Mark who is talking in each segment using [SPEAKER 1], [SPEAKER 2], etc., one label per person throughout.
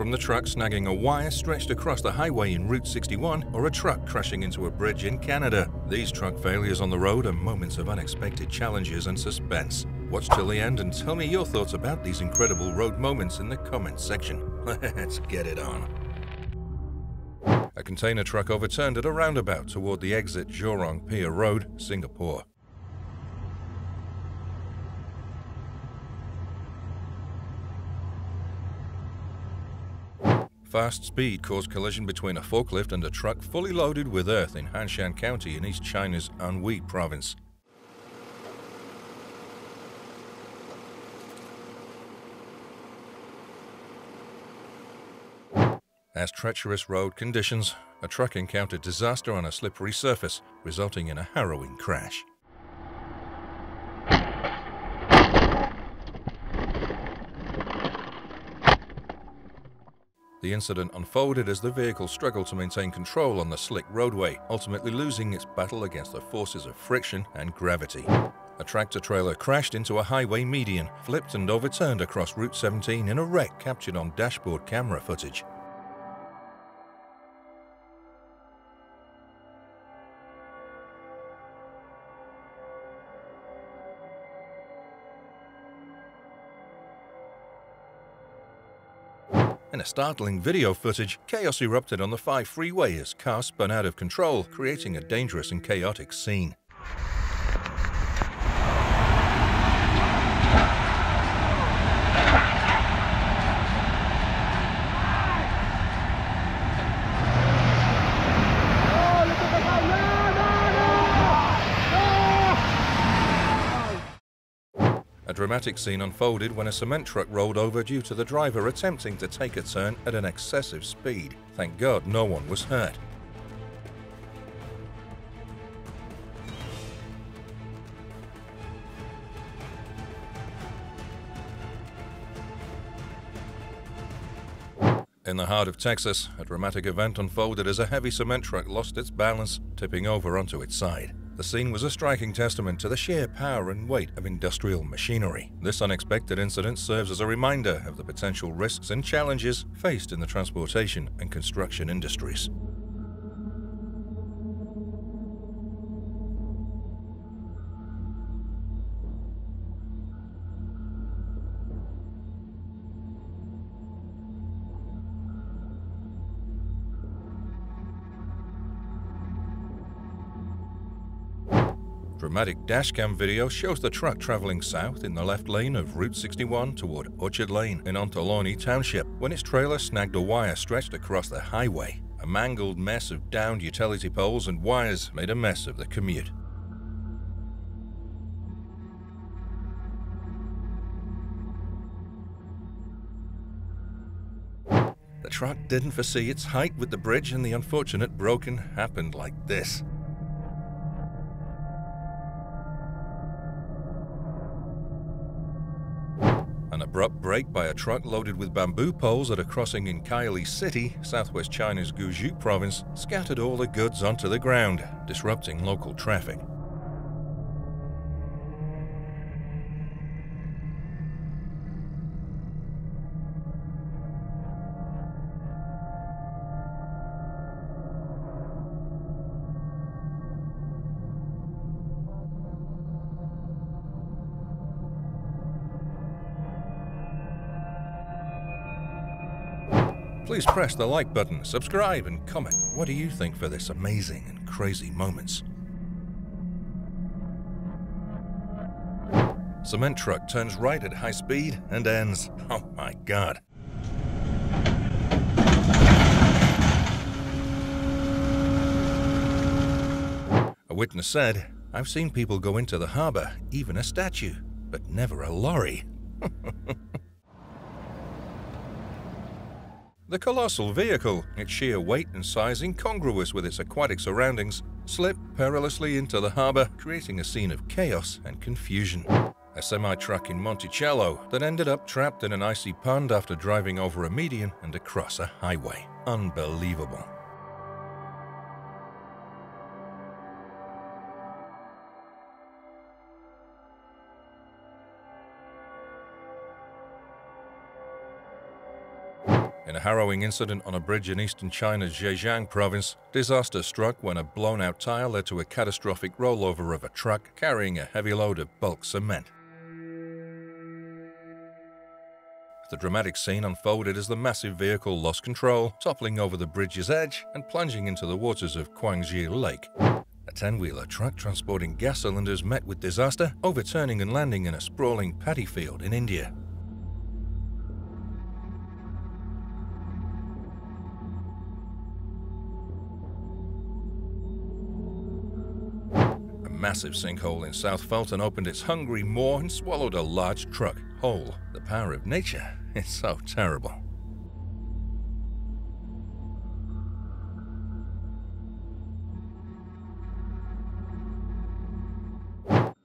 [SPEAKER 1] from the truck snagging a wire stretched across the highway in Route 61 or a truck crashing into a bridge in Canada. These truck failures on the road are moments of unexpected challenges and suspense. Watch till the end and tell me your thoughts about these incredible road moments in the comments section. Let's get it on. A container truck overturned at a roundabout toward the exit Jurong Pier Road, Singapore. Fast speed caused collision between a forklift and a truck fully loaded with earth in Hanshan County in East China's Anhui province. As treacherous road conditions, a truck encountered disaster on a slippery surface, resulting in a harrowing crash. The incident unfolded as the vehicle struggled to maintain control on the slick roadway, ultimately losing its battle against the forces of friction and gravity. A tractor-trailer crashed into a highway median, flipped and overturned across Route 17 in a wreck captured on dashboard camera footage. In a startling video footage, chaos erupted on the 5 freeway as cars spun out of control, creating a dangerous and chaotic scene. A dramatic scene unfolded when a cement truck rolled over due to the driver attempting to take a turn at an excessive speed. Thank God no one was hurt. In the heart of Texas, a dramatic event unfolded as a heavy cement truck lost its balance, tipping over onto its side. The scene was a striking testament to the sheer power and weight of industrial machinery. This unexpected incident serves as a reminder of the potential risks and challenges faced in the transportation and construction industries. Dramatic dashcam video shows the truck traveling south in the left lane of Route 61 toward Orchard Lane in Ontelaunee Township when its trailer snagged a wire stretched across the highway. A mangled mess of downed utility poles and wires made a mess of the commute. The truck didn't foresee its height with the bridge, and the unfortunate broken happened like this. An abrupt break by a truck loaded with bamboo poles at a crossing in Kaili City, southwest China's Guizhou province, scattered all the goods onto the ground, disrupting local traffic. Please press the like button, subscribe, and comment. What do you think for this amazing and crazy moments? Cement truck turns right at high speed and ends. Oh my God. A witness said, "I've seen people go into the harbor, even a statue, but never a lorry." The colossal vehicle, its sheer weight and size incongruous with its aquatic surroundings, slipped perilously into the harbor, creating a scene of chaos and confusion. A semi-truck in Monticello that ended up trapped in an icy pond after driving over a median and across a highway. Unbelievable. In a harrowing incident on a bridge in eastern China's Zhejiang province, disaster struck when a blown-out tire led to a catastrophic rollover of a truck carrying a heavy load of bulk cement. The dramatic scene unfolded as the massive vehicle lost control, toppling over the bridge's edge and plunging into the waters of Guangxi Lake. A 10-wheeler truck transporting gas cylinders met with disaster, overturning and landing in a sprawling paddy field in India. A massive sinkhole in South Fulton opened its hungry maw and swallowed a large truck whole. The power of nature is so terrible.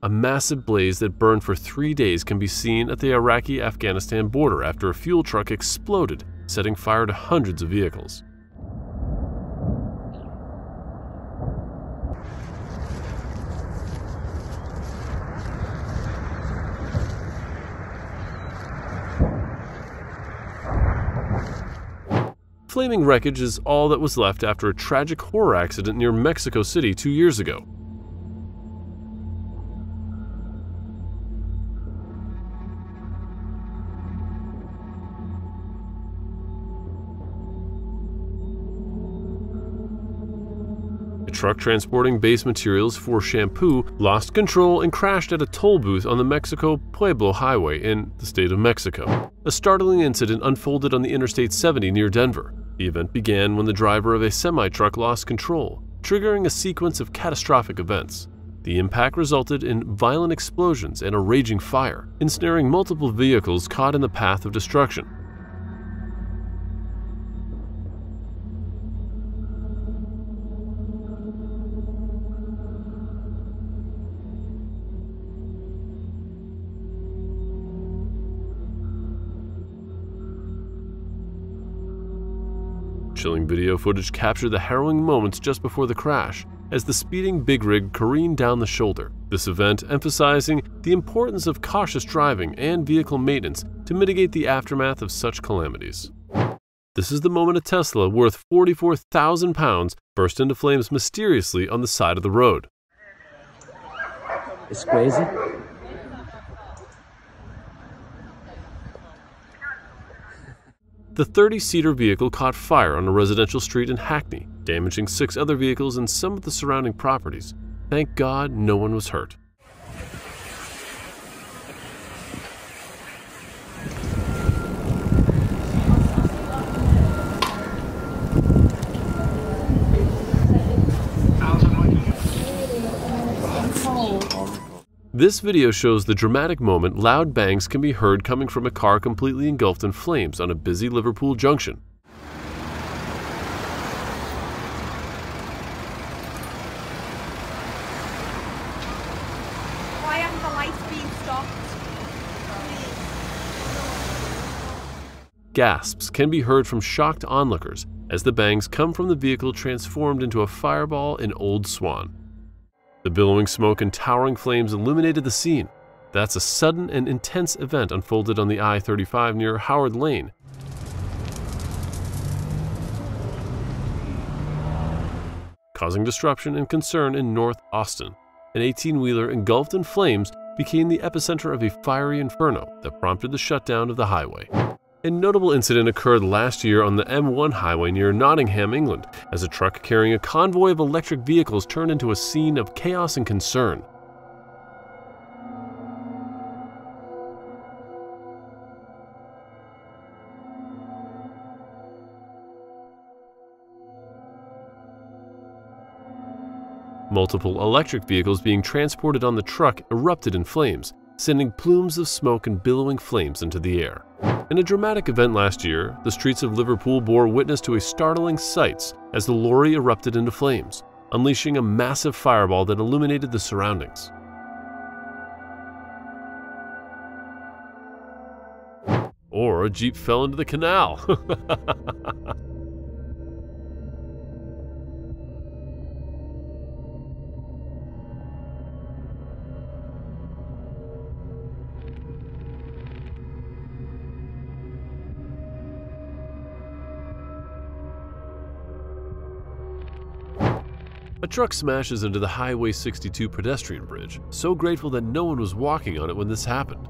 [SPEAKER 2] A massive blaze that burned for 3 days can be seen at the Iraqi-Afghanistan border after a fuel truck exploded, setting fire to hundreds of vehicles. Flaming wreckage is all that was left after a tragic horror accident near Mexico City 2 years ago. A truck transporting base materials for shampoo lost control and crashed at a toll booth on the Mexico-Pueblo Highway in the state of Mexico. A startling incident unfolded on the Interstate 70 near Denver. The event began when the driver of a semi-truck lost control, triggering a sequence of catastrophic events. The impact resulted in violent explosions and a raging fire, ensnaring multiple vehicles caught in the path of destruction. Chilling video footage captured the harrowing moments just before the crash, as the speeding big rig careened down the shoulder. This event emphasizing the importance of cautious driving and vehicle maintenance to mitigate the aftermath of such calamities. This is the moment a Tesla worth 44,000 pounds burst into flames mysteriously on the side of the road.
[SPEAKER 3] It's crazy.
[SPEAKER 2] The 30-seater vehicle caught fire on a residential street in Hackney, damaging 6 other vehicles and some of the surrounding properties. Thank God no one was hurt. This video shows the dramatic moment loud bangs can be heard coming from a car completely engulfed in flames on a busy Liverpool junction.
[SPEAKER 4] Why haven't the lights been stopped?
[SPEAKER 2] Gasps can be heard from shocked onlookers as the bangs come from the vehicle transformed into a fireball in Old Swan. The billowing smoke and towering flames illuminated the scene. That's a sudden and intense event unfolded on the I-35 near Howard Lane. Causing disruption and concern in North Austin. An 18-wheeler engulfed in flames became the epicenter of a fiery inferno that prompted the shutdown of the highway. A notable incident occurred last year on the M1 highway near Nottingham, England, as a truck carrying a convoy of electric vehicles turned into a scene of chaos and concern. Multiple electric vehicles being transported on the truck erupted in flames, sending plumes of smoke and billowing flames into the air. In a dramatic event last year, the streets of Liverpool bore witness to a startling sight as the lorry erupted into flames, unleashing a massive fireball that illuminated the surroundings. Or a Jeep fell into the canal. A truck smashes into the Highway 62 pedestrian bridge, so grateful that no one was walking on it when this happened.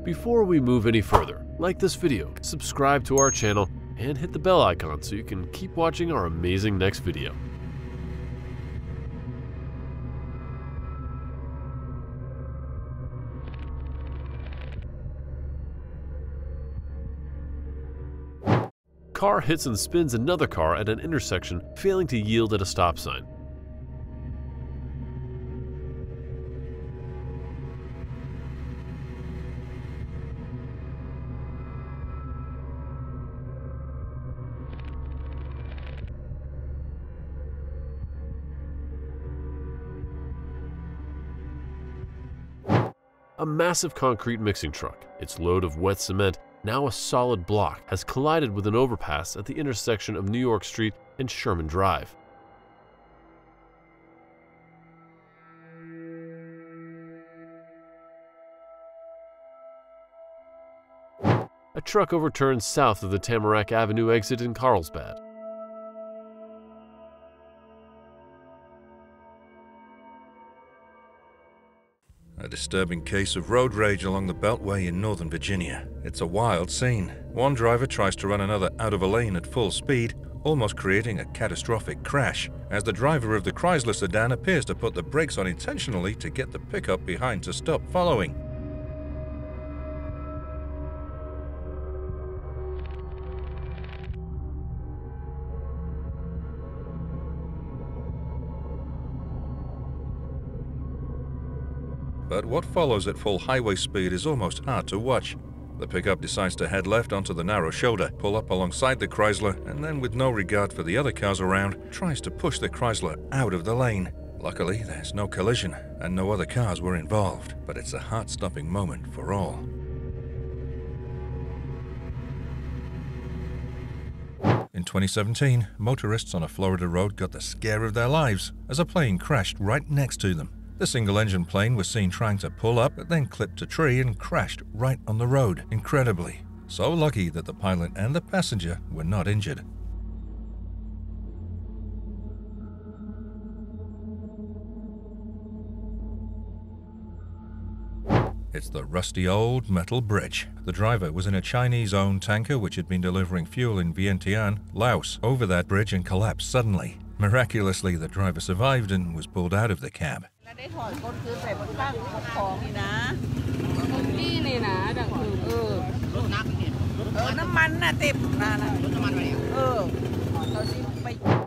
[SPEAKER 2] Before we move any further, like this video, subscribe to our channel, and hit the bell icon so you can keep watching our amazing next video. Car hits and spins another car at an intersection, failing to yield at a stop sign. A massive concrete mixing truck, its load of wet cement, now a solid block, has collided with an overpass at the intersection of New York Street and Sherman Drive. A truck overturned south of the Tamarack Avenue exit in Carlsbad.
[SPEAKER 1] A disturbing case of road rage along the Beltway in Northern Virginia. It's a wild scene. One driver tries to run another out of a lane at full speed, almost creating a catastrophic crash, as the driver of the Chrysler sedan appears to put the brakes on intentionally to get the pickup behind to stop following. But what follows at full highway speed is almost hard to watch. The pickup decides to head left onto the narrow shoulder, pull up alongside the Chrysler, and then, with no regard for the other cars around, tries to push the Chrysler out of the lane. Luckily, there's no collision, and no other cars were involved, but it's a heart-stopping moment for all. In 2017, motorists on a Florida road got the scare of their lives as a plane crashed right next to them. The single-engine plane was seen trying to pull up, but then clipped a tree and crashed right on the road, incredibly. So lucky that the pilot and the passenger were not injured. It's the rusty old metal bridge. The driver was in a Chinese-owned tanker which had been delivering fuel in Vientiane, Laos, over that bridge and collapsed suddenly. Miraculously, the driver survived and was pulled out of the cab.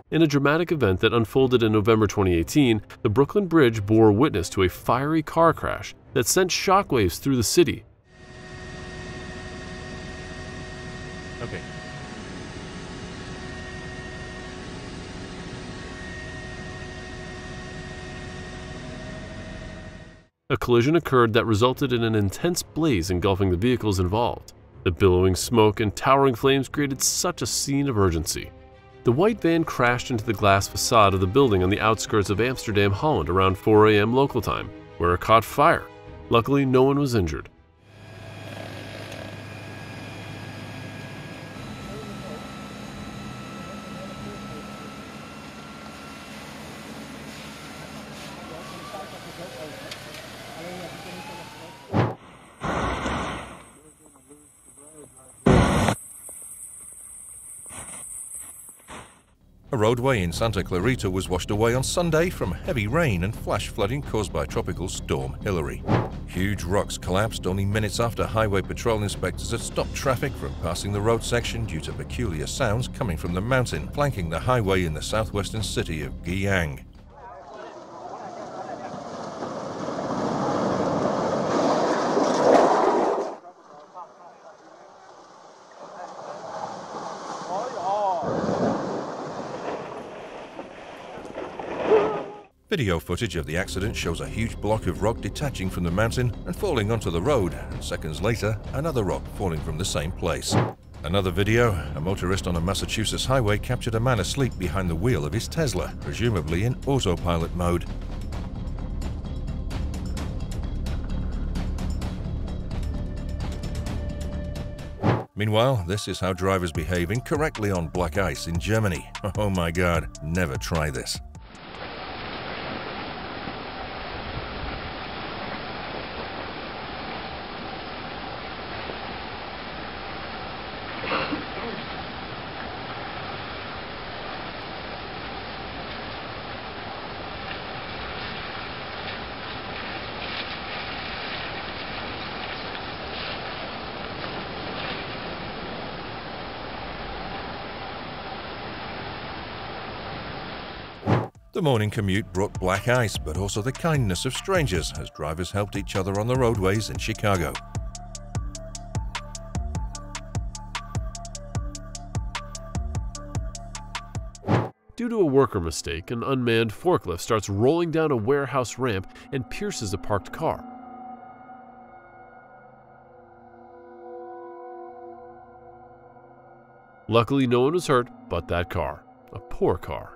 [SPEAKER 1] In a dramatic event that unfolded in November 2018, the Brooklyn Bridge bore witness to a fiery car crash that sent shockwaves through the city. Okay.
[SPEAKER 2] A collision occurred that resulted in an intense blaze engulfing the vehicles involved. The billowing smoke and towering flames created such a scene of urgency. The white van crashed into the glass facade of the building on the outskirts of Amsterdam, Holland around 4 a.m. local time, where it caught fire. Luckily, no one was injured.
[SPEAKER 1] A roadway in Santa Clarita was washed away on Sunday from heavy rain and flash flooding caused by Tropical Storm Hilary. Huge rocks collapsed only minutes after highway patrol inspectors had stopped traffic from passing the road section due to peculiar sounds coming from the mountain flanking the highway in the southwestern city of Guiyang. Video footage of the accident shows a huge block of rock detaching from the mountain and falling onto the road, and seconds later, another rock falling from the same place. Another video, a motorist on a Massachusetts highway captured a man asleep behind the wheel of his Tesla, presumably in autopilot mode. Meanwhile, this is how drivers behave incorrectly on black ice in Germany. Oh my God, never try this. The morning commute brought black ice, but also the kindness of strangers as drivers helped each other on the roadways in Chicago.
[SPEAKER 2] Due to a worker mistake, an unmanned forklift starts rolling down a warehouse ramp and pierces a parked car. Luckily, no one was hurt but that car. A poor car.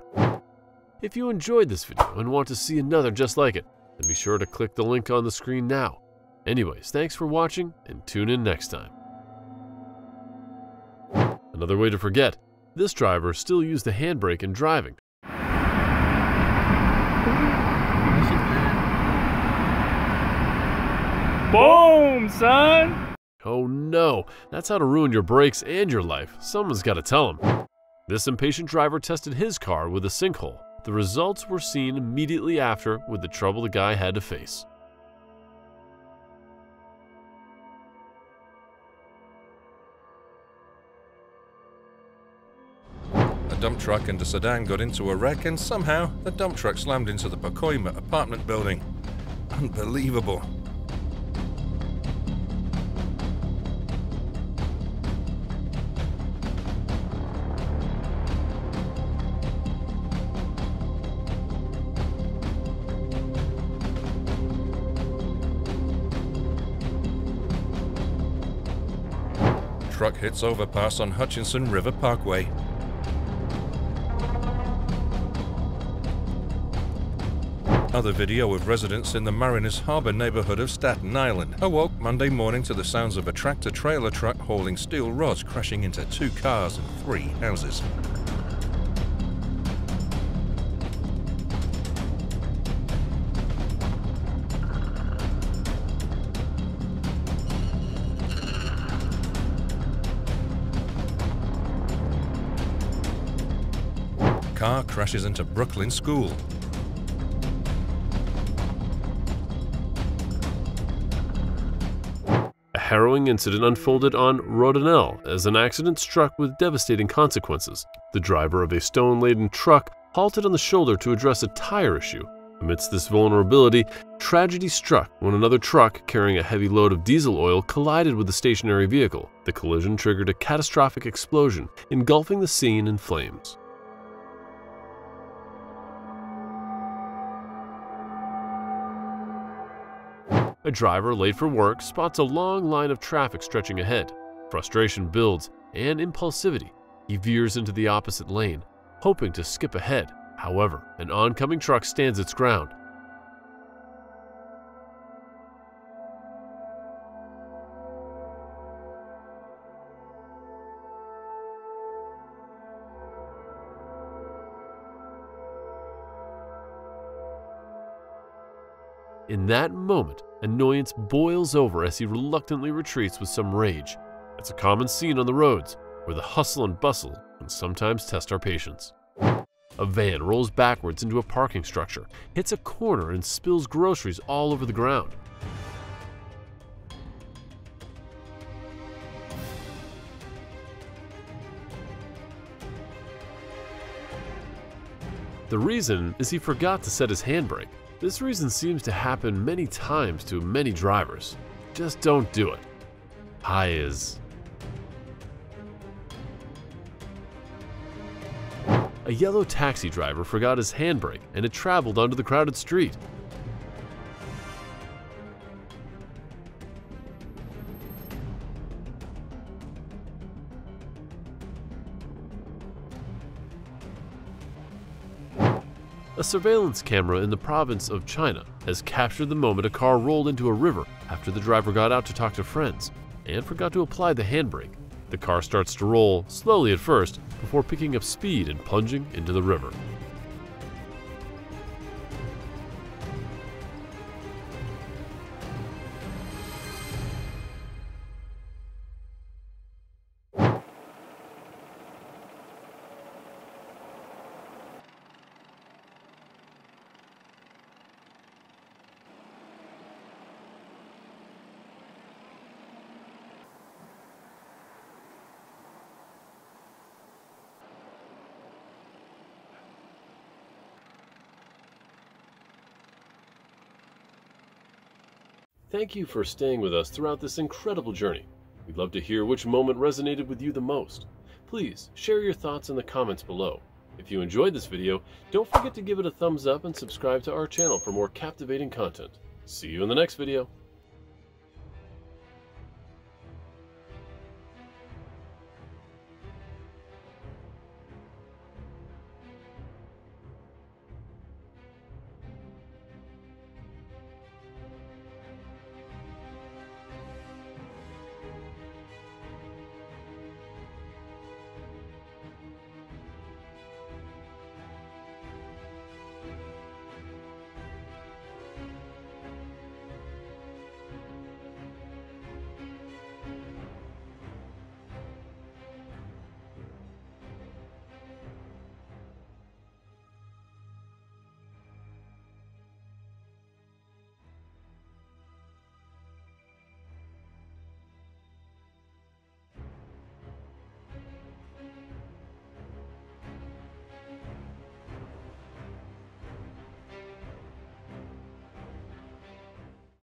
[SPEAKER 2] If you enjoyed this video and want to see another just like it, then be sure to click the link on the screen now. Anyways, thanks for watching and tune in next time. Another way to forget, this driver still used the handbrake in driving.
[SPEAKER 3] Boom, son!
[SPEAKER 2] Oh no, that's how to ruin your brakes and your life. Someone's got to tell him. This impatient driver tested his car with a sinkhole. The results were seen immediately after with the trouble the guy had to face.
[SPEAKER 1] A dump truck and a sedan got into a wreck, and somehow the dump truck slammed into the Pacoima apartment building. Unbelievable. Truck hits overpass on Hutchinson River Parkway. Other video of residents in the Mariners Harbor neighborhood of Staten Island awoke Monday morning to the sounds of a tractor-trailer truck hauling steel rods crashing into 2 cars and 3 houses. Car crashes into Brooklyn School.
[SPEAKER 2] A harrowing incident unfolded on Roadway as an accident struck with devastating consequences. The driver of a stone-laden truck halted on the shoulder to address a tire issue. Amidst this vulnerability, tragedy struck when another truck carrying a heavy load of diesel oil collided with the stationary vehicle. The collision triggered a catastrophic explosion, engulfing the scene in flames. A driver late for work spots a long line of traffic stretching ahead. Frustration builds, and impulsivity. He veers into the opposite lane, hoping to skip ahead. However, an oncoming truck stands its ground. In that moment, annoyance boils over as he reluctantly retreats with some rage. It's a common scene on the roads, where the hustle and bustle can sometimes test our patience. A van rolls backwards into a parking structure, hits a corner, and spills groceries all over the ground. The reason is he forgot to set his handbrake. This reason seems to happen many times to many drivers. Just don't do it. High is. A yellow taxi driver forgot his handbrake and it traveled onto the crowded street. A surveillance camera in the province of China has captured the moment a car rolled into a river after the driver got out to talk to friends and forgot to apply the handbrake. The car starts to roll, slowly at first, before picking up speed and plunging into the river. Thank you for staying with us throughout this incredible journey. We'd love to hear which moment resonated with you the most. Please share your thoughts in the comments below. If you enjoyed this video, don't forget to give it a thumbs up and subscribe to our channel for more captivating content. See you in the next video.